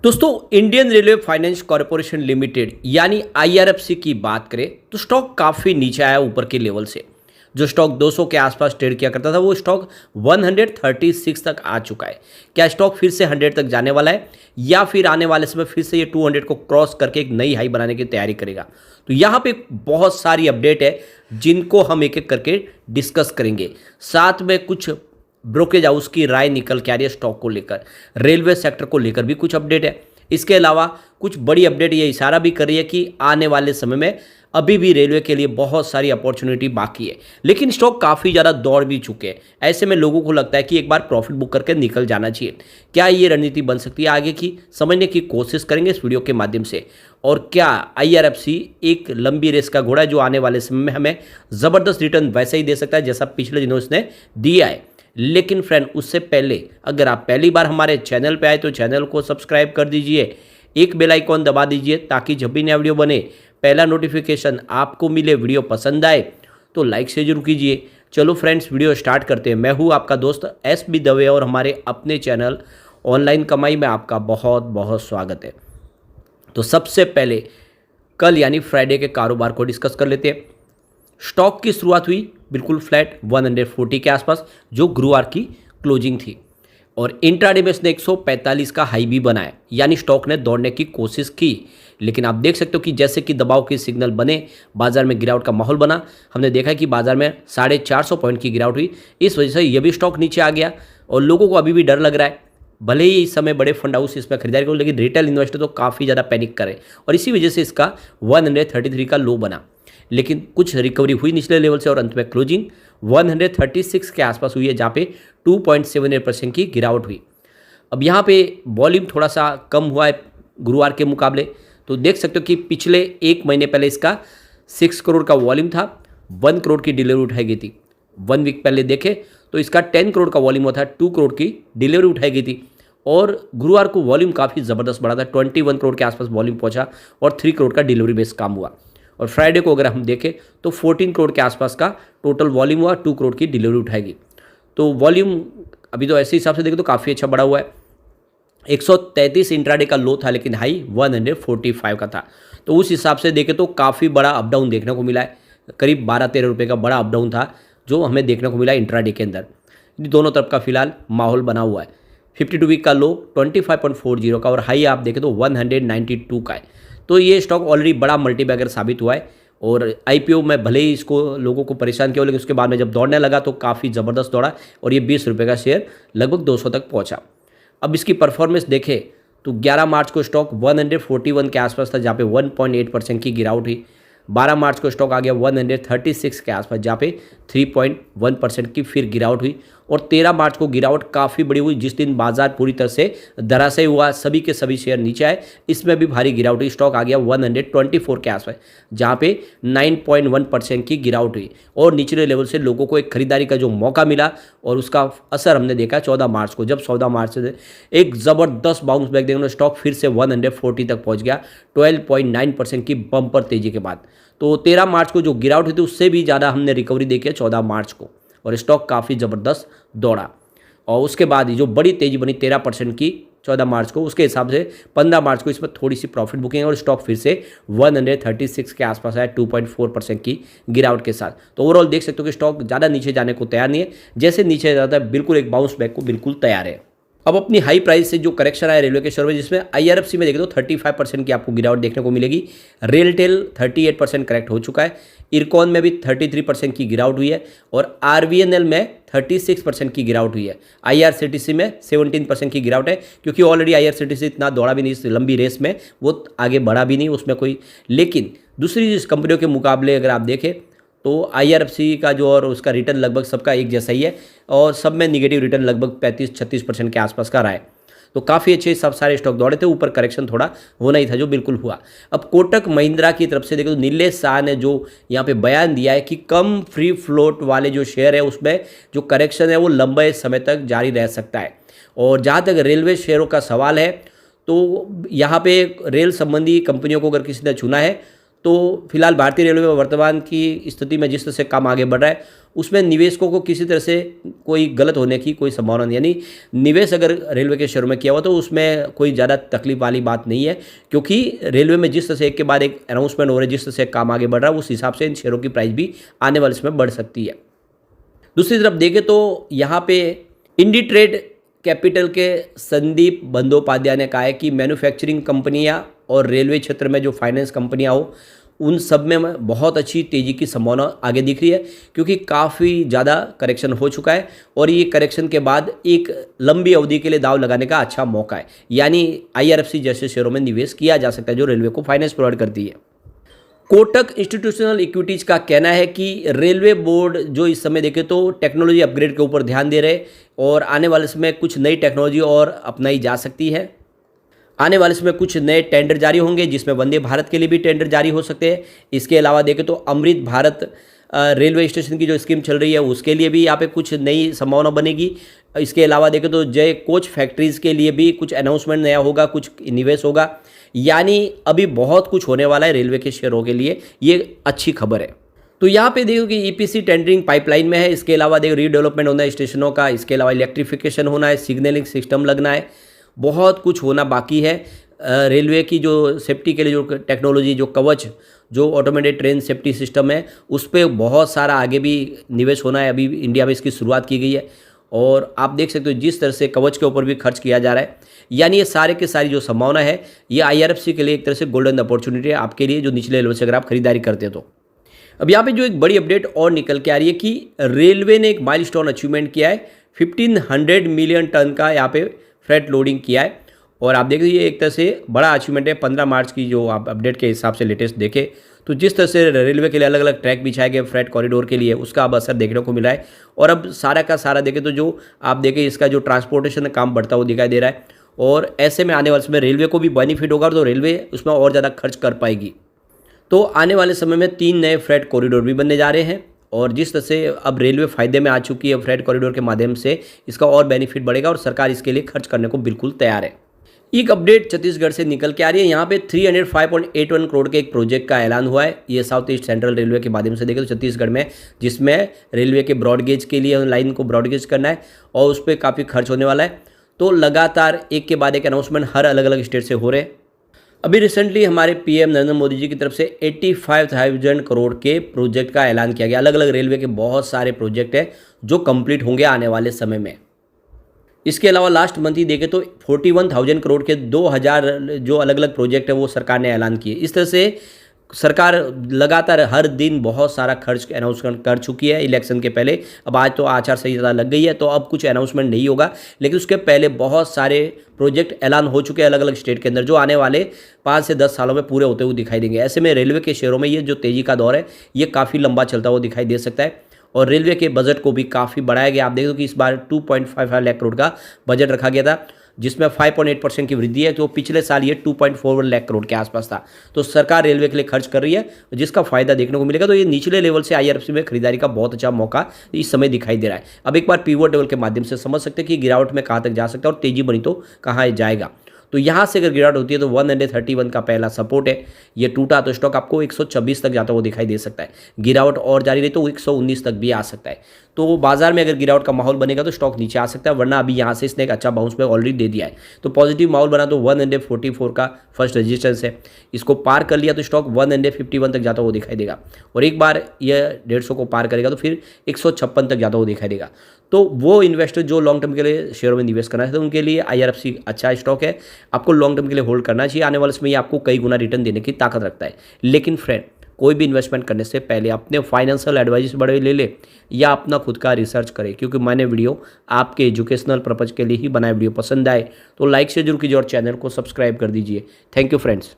दोस्तों, Indian railway finance corporation limited यानी IRFC की बात करें तो स्टॉक काफ़ी नीचे आया ऊपर के लेवल से। जो स्टॉक 200 के आसपास ट्रेड किया करता था वो स्टॉक 136 तक आ चुका है। क्या स्टॉक फिर से 100 तक जाने वाला है या फिर आने वाले समय फिर से ये 200 को क्रॉस करके एक नई हाई बनाने की तैयारी करेगा? तो यहाँ पे बहुत सारी अपडेट है जिनको हम एक एक करके डिस्कस करेंगे। साथ में कुछ ब्रोकरेज हाउस की राय निकल के आ रही है स्टॉक को लेकर, रेलवे सेक्टर को लेकर भी कुछ अपडेट है। इसके अलावा कुछ बड़ी अपडेट ये इशारा भी कर रही है कि आने वाले समय में अभी भी रेलवे के लिए बहुत सारी अपॉर्चुनिटी बाकी है, लेकिन स्टॉक काफ़ी ज़्यादा दौड़ भी चुके हैं। ऐसे में लोगों को लगता है कि एक बार प्रॉफिट बुक करके निकल जाना चाहिए। क्या ये रणनीति बन सकती है आगे की, समझने की कोशिश करेंगे इस वीडियो के माध्यम से। और क्या आईआरएफसी एक लंबी रेस का घोड़ा है जो आने वाले समय में हमें ज़बरदस्त रिटर्न वैसे ही दे सकता है जैसा पिछले दिनों इसने दिया है। लेकिन फ्रेंड, उससे पहले अगर आप पहली बार हमारे चैनल पे आए तो चैनल को सब्सक्राइब कर दीजिए, एक बेल आइकॉन दबा दीजिए ताकि जब भी नया वीडियो बने पहला नोटिफिकेशन आपको मिले। वीडियो पसंद आए तो लाइक से जरूर कीजिए। चलो फ्रेंड्स, वीडियो स्टार्ट करते हैं। मैं हूँ आपका दोस्त एस.बी. दवे और हमारे अपने चैनल ऑनलाइन कमाई में आपका बहुत बहुत स्वागत है। तो सबसे पहले कल यानी फ्राइडे के कारोबार को डिस्कस कर लेते हैं। स्टॉक की शुरुआत हुई बिल्कुल फ्लैट 140 के आसपास जो गुरुवार की क्लोजिंग थी, और इंट्राडे में इसने 145 का हाई भी बनाया, यानी स्टॉक ने दौड़ने की कोशिश की। लेकिन आप देख सकते हो कि जैसे कि दबाव के सिग्नल बने, बाजार में गिरावट का माहौल बना। हमने देखा कि बाजार में 450 पॉइंट की गिरावट हुई। इस वजह से ये भी स्टॉक नीचे आ गया और लोगों को अभी भी डर लग रहा है। भले ही इस समय बड़े फंड हाउस इसमें खरीदारी करो, लेकिन रिटेल इन्वेस्टर तो काफ़ी ज़्यादा पैनिक करे और इसी वजह से इसका 133 का लो बना। लेकिन कुछ रिकवरी हुई निचले लेवल से और अंत में क्लोजिंग 136 के आसपास हुई है, जहाँ पे 2.78% की गिरावट हुई। अब यहाँ पे वॉल्यूम थोड़ा सा कम हुआ है गुरुवार के मुकाबले। तो देख सकते हो कि पिछले एक महीने पहले इसका 6 करोड़ का वॉल्यूम था, 1 करोड़ की डिलीवरी उठाई गई थी। 1 वीक पहले देखे तो इसका 10 करोड़ का वॉल्यूम हुआ था, 2 करोड़ की डिलीवरी उठाई गई थी। और गुरुवार को वॉल्यूम काफ़ी ज़बरदस्त बढ़ा था, 21 करोड़ के आसपास वॉल्यूम पहुंचा और 3 करोड़ का डिलीवरी बेस काम हुआ। और फ्राइडे को अगर हम देखें तो 14 करोड़ के आसपास का टोटल वॉल्यूम हुआ, 2 करोड़ की डिलीवरी उठाएगी। तो वॉल्यूम अभी तो ऐसे हिसाब से देखें तो काफ़ी अच्छा बढ़ा हुआ है। 133 इंट्राडे का लो था, लेकिन हाई 145 का था। तो उस हिसाब से देखें तो काफ़ी बड़ा अप डाउन देखने को मिला है। करीब 12-13 रुपये का बड़ा अप डाउन था जो हमें देखने को मिला इंट्राडे के अंदर। दोनों तरफ का फिलहाल माहौल बना हुआ है। 52 वीक का लो 25.40 का और हाई आप देखें तो 192 का है। तो ये स्टॉक ऑलरेडी बड़ा मल्टीबैगर साबित हुआ है और आईपीओ में भले ही इसको लोगों को परेशान किया, लेकिन उसके बाद में जब दौड़ने लगा तो काफ़ी ज़बरदस्त दौड़ा और ये 20 रुपये का शेयर लगभग 200 तक पहुंचा। अब इसकी परफॉर्मेंस देखें तो 11 मार्च को स्टॉक 141 के आसपास था, जहाँ पे 1.8% की गिरावट हुई। 12 मार्च को स्टॉक आ गया 136 के आसपास, जहाँ पे 3.1% की फिर गिरावट हुई। और 13 मार्च को गिरावट काफ़ी बड़ी हुई, जिस दिन बाजार पूरी तरह से धराशायी हुआ, सभी के सभी शेयर नीचे आए। इसमें भी भारी गिरावट हुई, स्टॉक आ गया 124 के आसपास, जहाँ पे 9.1% की गिरावट हुई। और निचले लेवल से लोगों को एक खरीदारी का जो मौका मिला और उसका असर हमने देखा 14 मार्च को, जब 14 मार्च से एक ज़बरदस्त बाउंस बैक देखने स्टॉक फिर से 140 तक पहुँच गया 12.9% की बम्पर तेजी के बाद। तो 13 मार्च को जो गिरावट हुई थी उससे भी ज़्यादा हमने रिकवरी देखी है 14 मार्च को, और स्टॉक काफ़ी ज़बरदस्त दौड़ा। और उसके बाद ही जो बड़ी तेज़ी बनी 13% की 14 मार्च को, उसके हिसाब से 15 मार्च को इस पर थोड़ी सी प्रॉफिट बुकिंग और स्टॉक फिर से 136 के आसपास आया 2.4% की गिरावट के साथ। तो ओवरऑल देख सकते हो कि स्टॉक ज़्यादा नीचे जाने को तैयार नहीं है, जैसे नीचे जाता है बिल्कुल एक बाउंस बैक को बिल्कुल तैयार है। अब अपनी हाई प्राइस से जो करेक्शन आया रेलवे के शेयर में, जिसमें आईआरएफसी में देखें तो 35% की आपको गिरावट देखने को मिलेगी। रेलटेल 38% करेक्ट हो चुका है। इरकॉन में भी 33% की गिरावट हुई है और आरवीएनएल में 36% की गिरावट हुई है। आईआरसीटीसी में 17% की गिरावट है, क्योंकि ऑलरेडी आईआरसीटीसी इतना दौड़ा भी नहीं इस लंबी रेस में, वो आगे बढ़ा भी नहीं उसमें कोई। लेकिन दूसरी कंपनियों के मुकाबले अगर आप देखें तो आईआरएफसी का जो और उसका रिटर्न लगभग सबका एक जैसा ही है और सब में निगेटिव रिटर्न लगभग 35-36% के आसपास का रहा है। तो काफ़ी अच्छे सब सारे स्टॉक दौड़े थे, ऊपर करेक्शन थोड़ा होना ही था जो बिल्कुल हुआ। अब कोटक महिंद्रा की तरफ से देखो तो नीलेश शाह ने जो यहाँ पे बयान दिया है कि कम फ्री फ्लोट वाले जो शेयर है उसमें जो करेक्शन है वो लंबे समय तक जारी रह सकता है। और जहाँ तक रेलवे शेयरों का सवाल है तो यहाँ पे रेल संबंधी कंपनियों को अगर किसी ने चुना है तो फिलहाल भारतीय रेलवे में वर्तमान की स्थिति में जिस तरह से काम आगे बढ़ रहा है, उसमें निवेशकों को किसी तरह से कोई गलत होने की कोई संभावना नहीं, यानी निवेश अगर रेलवे के शेयरों में किया हुआ तो उसमें कोई ज़्यादा तकलीफ वाली बात नहीं है, क्योंकि रेलवे में जिस तरह से एक के बाद एक अनाउंसमेंट हो रहे हैं, जिस तरह से काम आगे बढ़ रहा है, उस हिसाब से इन शेयरों की प्राइस भी आने वाले समय बढ़ सकती है। दूसरी तरफ देखें तो यहाँ पे इंडी ट्रेड कैपिटल के संदीप बंदोपाध्याय ने कहा है कि मैन्युफैक्चरिंग कंपनियां और रेलवे क्षेत्र में जो फाइनेंस कंपनियां हो, उन सब में बहुत अच्छी तेज़ी की संभावना आगे दिख रही है, क्योंकि काफ़ी ज़्यादा करेक्शन हो चुका है और ये करेक्शन के बाद एक लंबी अवधि के लिए दाव लगाने का अच्छा मौका है। यानी IRFC जैसे शेयरों में निवेश किया जा सकता है जो रेलवे को फाइनेंस प्रोवाइड करती है। कोटक इंस्टीट्यूशनल इक्विटीज़ का कहना है कि रेलवे बोर्ड जो इस समय देखे तो टेक्नोलॉजी अपग्रेड के ऊपर ध्यान दे रहे और आने वाले समय कुछ नई टेक्नोलॉजी और अपनाई जा सकती है। आने वाले समय कुछ नए टेंडर जारी होंगे, जिसमें वंदे भारत के लिए भी टेंडर जारी हो सकते हैं। इसके अलावा देखें तो अमृत भारत रेलवे स्टेशन की जो स्कीम चल रही है, उसके लिए भी यहाँ पे कुछ नई संभावना बनेगी। इसके अलावा देखें तो जय कोच फैक्ट्रीज़ के लिए भी कुछ अनाउंसमेंट नया होगा, कुछ निवेश होगा। यानी अभी बहुत कुछ होने वाला है रेलवे के शेयरों के लिए, ये अच्छी खबर है। तो यहाँ पे देखो कि EPC टेंडरिंग पाइपलाइन में है। इसके अलावा देखो रीडेवलपमेंट होना है स्टेशनों का, इसके अलावा इलेक्ट्रिफिकेशन होना है, सिग्नलिंग सिस्टम लगना है, बहुत कुछ होना बाकी है। रेलवे की जो सेफ्टी के लिए जो टेक्नोलॉजी, जो कवच, जो ऑटोमेटेड ट्रेन सेफ्टी सिस्टम है, उस पर बहुत सारा आगे भी निवेश होना है। अभी इंडिया में इसकी शुरुआत की गई है और आप देख सकते हो जिस तरह से कवच के ऊपर भी खर्च किया जा रहा है, यानी ये सारे के सारी जो संभावना है, ये IRFC के लिए एक तरह से गोल्डन अपॉर्चुनिटी है आपके लिए, जो निचले लेवल से अगर आप खरीदारी करते हो तो। अब यहाँ पे जो एक बड़ी अपडेट और निकल के आ रही है कि रेलवे ने एक माइलस्टोन अचीवमेंट किया है, 1500 मिलियन टन का यहाँ पे फ्रेट लोडिंग किया है। और आप देख लीजिए एक तरह से बड़ा अचीवमेंट है। 15 मार्च की जो आप अपडेट के हिसाब से लेटेस्ट देखें तो जिस तरह से रेलवे के लिए अलग अलग ट्रैक बिछाए गए फ्रेट कॉरिडोर के लिए, उसका अब असर देखने को मिला है। और अब सारा का सारा देखें तो जो आप देखें इसका जो ट्रांसपोर्टेशन का काम बढ़ता हुआ दिखाई दे रहा है, और ऐसे में आने वाले समय रेलवे को भी बेनिफिट होगा, तो रेलवे उसमें और ज़्यादा खर्च कर पाएगी। तो आने वाले समय में 3 नए फ्रेट कॉरिडोर भी बनने जा रहे हैं, और जिस तरह से अब रेलवे फायदे में आ चुकी है फ्रेट कॉरिडोर के माध्यम से, इसका और बेनिफिट बढ़ेगा और सरकार इसके लिए खर्च करने को बिल्कुल तैयार है। एक अपडेट छत्तीसगढ़ से निकल के आ रही है। यहाँ पे 305.81 करोड़ के एक प्रोजेक्ट का ऐलान हुआ है। ये साउथ ईस्ट सेंट्रल रेलवे के माध्यम से देखें तो छत्तीसगढ़ में, जिसमें रेलवे के ब्रॉडगेज के लिए लाइन को ब्रॉडगेज करना है और उस पर काफ़ी खर्च होने वाला है। तो लगातार एक के बाद एक अनाउंसमेंट हर अलग अलग स्टेट से हो रहे हैं। अभी रिसेंटली हमारे PM नरेंद्र मोदी जी की तरफ से 85,000 करोड़ के प्रोजेक्ट का ऐलान किया गया। अलग अलग रेलवे के बहुत सारे प्रोजेक्ट हैं जो कंप्लीट होंगे आने वाले समय में। इसके अलावा लास्ट मंथ ही देखें तो 41,000 करोड़ के 2000 जो अलग अलग प्रोजेक्ट है वो सरकार ने ऐलान किए। इस तरह से सरकार लगातार हर दिन बहुत सारा खर्च अनाउंसमेंट कर चुकी है इलेक्शन के पहले। अब आज तो आचार संहिता लग गई है तो अब कुछ अनाउंसमेंट नहीं होगा, लेकिन उसके पहले बहुत सारे प्रोजेक्ट ऐलान हो चुके हैं अलग अलग स्टेट के अंदर, जो आने वाले 5 से 10 सालों में पूरे होते हुए दिखाई देंगे। ऐसे में रेलवे के शेयरों में ये जो तेज़ी का दौर है ये काफ़ी लंबा चलता हुआ दिखाई दे सकता है। और रेलवे के बजट को भी काफ़ी बढ़ाया गया। आप देखो कि इस बार 2.55 लाख करोड़ का बजट रखा गया था, जिसमें 5.8% की वृद्धि है। तो पिछले साल ये 2.41 लाख करोड़ के आसपास था। तो सरकार रेलवे के लिए खर्च कर रही है, जिसका फायदा देखने को मिलेगा। तो ये निचले लेवल से IRFC में खरीदारी का बहुत अच्छा मौका इस समय दिखाई दे रहा है। अब एक बार पिवट लेवल के माध्यम से समझ सकते हैं कि गिरावट में कहाँ तक जा सकता है और तेजी बनी तो कहाँ जाएगा। तो यहाँ से अगर गिरावट होती है तो 131 का पहला सपोर्ट है, ये टूटा तो स्टॉक आपको 126 तक जाता हुआ दिखाई दे सकता है। गिरावट और जारी रही तो 119 तक भी आ सकता है। तो बाजार में अगर गिरावट का माहौल बनेगा तो स्टॉक नीचे आ सकता है, वरना अभी यहाँ से इसने एक अच्छा बाउंस बैक ऑलरेडी दे दिया है। तो पॉजिटिव माहौल बना तो 144 का फर्स्ट रेजिस्टेंस है, इसको पार कर लिया तो स्टॉक 151 तक जाता हुआ दिखाई देगा। और एक बार यह 150 को पार करेगा तो फिर 156 तक जाता हुआ दिखाई देगा। तो वो इन्वेस्टर जो लॉन्ग टर्म के लिए शेयरों में निवेश करना है तो उनके लिए IRFC अच्छा स्टॉक है। आपको लॉन्ग टर्म के लिए होल्ड करना चाहिए। आने वाले समय आपको कई गुना रिटर्न देने की ताकत रखता है। लेकिन फ्रेंड, कोई भी इन्वेस्टमेंट करने से पहले अपने फाइनेंशियल एडवाइस बड़े ले ले या अपना खुद का रिसर्च करें, क्योंकि मैंने वीडियो आपके एजुकेशनल पर्पज़ के लिए ही बनाया। वीडियो पसंद आए तो लाइक से जरूर कीजिए और चैनल को सब्सक्राइब कर दीजिए। Thank you friends.